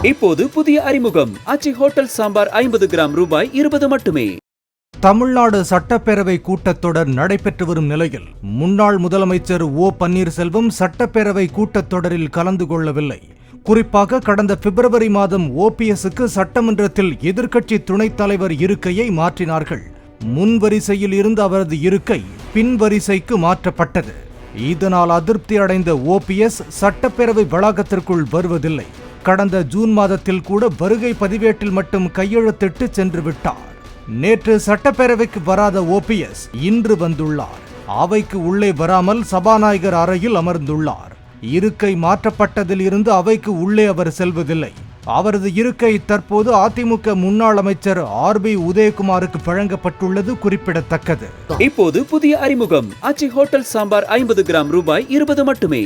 இப்போது புதிய அறிமுகம் ஆச்சி ஹோட்டல் சாம்பார் 50 கிராம் ரூபாய் 20 மட்டுமே. தமிழ்நாடு சட்டப்பேரவை கூட்டத்தொடர் நடைபெற்று வரும் நிலையில் முன்னாள் முதலமைச்சர் ஓ பன்னீர்செல்வம் சட்டப்பேரவை கூட்டத்தொடரில் கலந்து கொள்ளவில்லை. குறிப்பாக கடந்த பிப்ரவரி மாதம் ஓபிஎஸ்க்கு சட்டமன்றத்தில் எதிர்க்கட்சி துணைத் தலைவர் இருக்கையை மாற்றினார்கள். முன் வரிசையில் இருந்த அவரது இருக்கை பின் வரிசைக்கு மாற்றப்பட்டது. இதனால் அதிருப்தி அடைந்த ஓபிஎஸ் சட்டப்பேரவை வளாகத்திற்குள் வருவதில்லை. கடந்த ஜூன் மாதத்தில் கூட வருகை பதிவேட்டில் மட்டும் கையெழுத்திட்டு சென்று விட்டார். நேற்று சட்டப்பேரவைக்கு வராத ஓபிஎஸ் இன்று வந்துள்ளார். அவைக்கு உள்ளே வராமல் சபாநாயகர் அறையில் அமர்ந்துள்ளார். இருக்கை மாற்றப்பட்டதில் இருந்து அவைக்கு உள்ளே அவர் செல்வதில்லை. அவரது இருக்கை தற்போது அதிமுக முன்னாள் அமைச்சர் ஆர்பி உதயகுமாருக்கு வழங்கப்பட்டுள்ளது குறிப்பிடத்தக்கது. இப்போது புதிய அறிமுகம் ஆச்சி ஹோட்டல் சாம்பார் 50 கிராம் ரூபாய் 20 மட்டுமே.